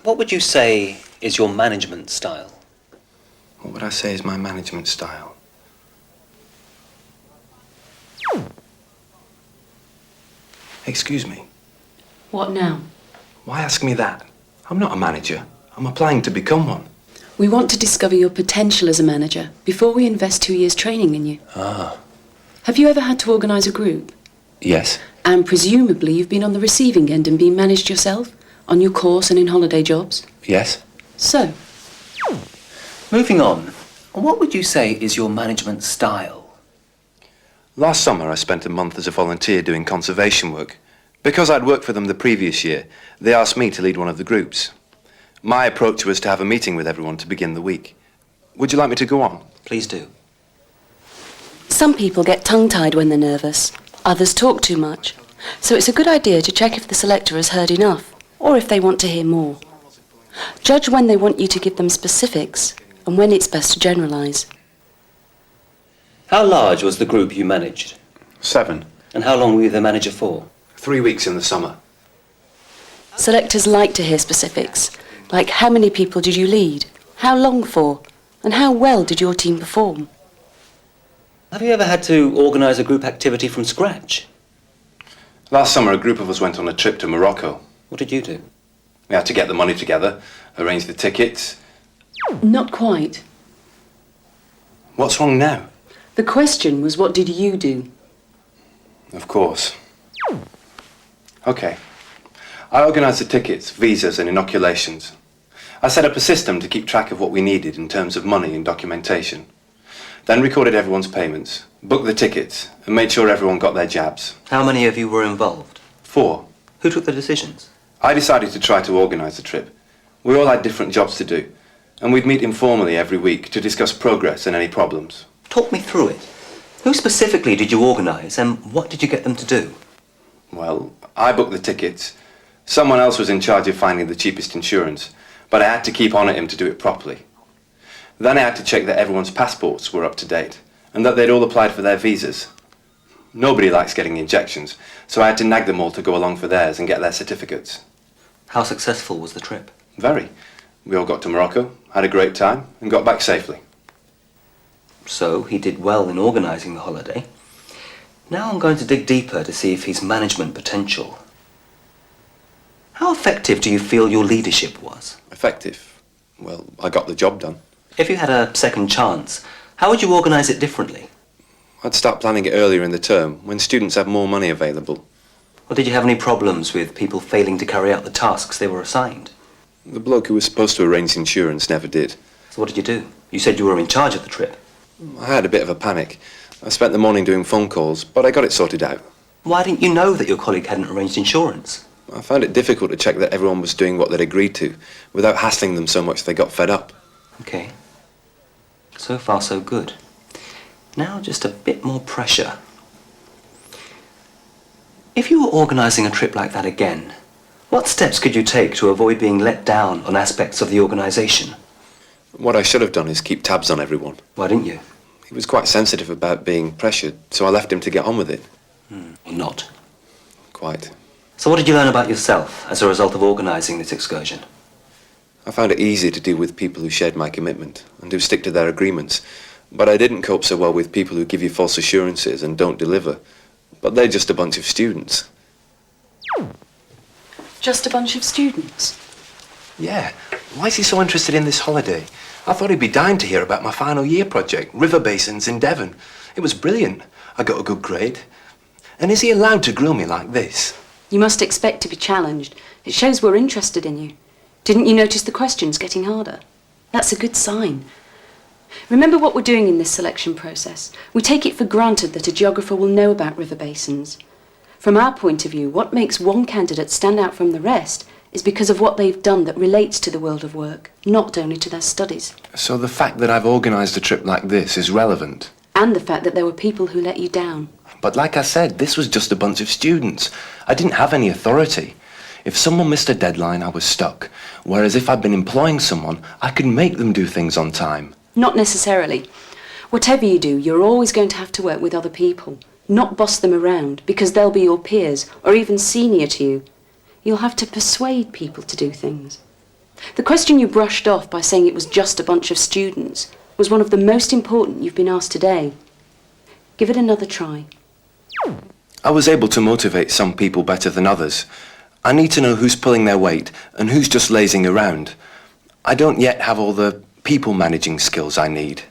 What would you say is your management style? What would I say is my management style? Excuse me. What now? Why ask me that? I'm not a manager. I'm applying to become one. We want to discover your potential as a manager before we invest 2 years training in you. Ah. Have you ever had to organise a group? Yes. And presumably you've been on the receiving end and been managed yourself? On your course and in holiday jobs? Yes. So? Moving on, what would you say is your management style? Last summer I spent a month as a volunteer doing conservation work. Because I'd worked for them the previous year, they asked me to lead one of the groups. My approach was to have a meeting with everyone to begin the week. Would you like me to go on? Please do. Some people get tongue-tied when they're nervous. Others talk too much. So it's a good idea to check if the selector has heard enough, or if they want to hear more. Judge when they want you to give them specifics, and when it's best to generalise. How large was the group you managed? 7. And how long were you the manager for? 3 weeks in the summer. Selectors like to hear specifics, like how many people did you lead, how long for, and how well did your team perform? Have you ever had to organise a group activity from scratch? Last summer a group of us went on a trip to Morocco. What did you do? We had to get the money together, arrange the tickets. Not quite. What's wrong now? The question was, what did you do? Of course. Okay. I organised the tickets, visas and inoculations. I set up a system to keep track of what we needed in terms of money and documentation. Then recorded everyone's payments, booked the tickets and made sure everyone got their jabs. How many of you were involved? 4. Who took the decisions? I decided to try to organise the trip. We all had different jobs to do, and we'd meet informally every week to discuss progress and any problems. Talk me through it. Who specifically did you organise and what did you get them to do? Well, I booked the tickets. Someone else was in charge of finding the cheapest insurance, but I had to keep on at him to do it properly. Then I had to check that everyone's passports were up to date, and that they'd all applied for their visas. Nobody likes getting injections, so I had to nag them all to go along for theirs and get their certificates. How successful was the trip? Very. We all got to Morocco, had a great time, and got back safely. So he did well in organising the holiday. Now I'm going to dig deeper to see if he's management potential. How effective do you feel your leadership was? Effective? Well, I got the job done. If you had a second chance, how would you organise it differently? I'd start planning it earlier in the term, when students have more money available. Or did you have any problems with people failing to carry out the tasks they were assigned? The bloke who was supposed to arrange the insurance never did. So what did you do? You said you were in charge of the trip. I had a bit of a panic. I spent the morning doing phone calls, but I got it sorted out. Why didn't you know that your colleague hadn't arranged insurance? I found it difficult to check that everyone was doing what they'd agreed to, without hassling them so much they got fed up. Okay. So far, so good. Now just a bit more pressure. If you were organising a trip like that again, what steps could you take to avoid being let down on aspects of the organisation? What I should have done is keep tabs on everyone. Why didn't you? He was quite sensitive about being pressured, so I left him to get on with it. Or not? Quite. So what did you learn about yourself as a result of organising this excursion? I found it easy to deal with people who shared my commitment and who stick to their agreements, but I didn't cope so well with people who give you false assurances and don't deliver. But they're just a bunch of students. Just a bunch of students? Yeah. Why is he so interested in this holiday? I thought he'd be dying to hear about my final year project, river basins in Devon. It was brilliant. I got a good grade. And is he allowed to grill me like this? You must expect to be challenged. It shows we're interested in you. Didn't you notice the questions getting harder? That's a good sign. Remember what we're doing in this selection process. We take it for granted that a geographer will know about river basins. From our point of view, what makes one candidate stand out from the rest is because of what they've done that relates to the world of work, not only to their studies. So the fact that I've organised a trip like this is relevant? And the fact that there were people who let you down. But like I said, this was just a bunch of students. I didn't have any authority. If someone missed a deadline, I was stuck. Whereas if I'd been employing someone, I could make them do things on time. Not necessarily. Whatever you do, you're always going to have to work with other people, not boss them around, because they'll be your peers or even senior to you. You'll have to persuade people to do things. The question you brushed off by saying it was just a bunch of students was one of the most important you've been asked today. Give it another try. I was able to motivate some people better than others. I need to know who's pulling their weight and who's just lazing around. I don't yet have all the people managing skills I need.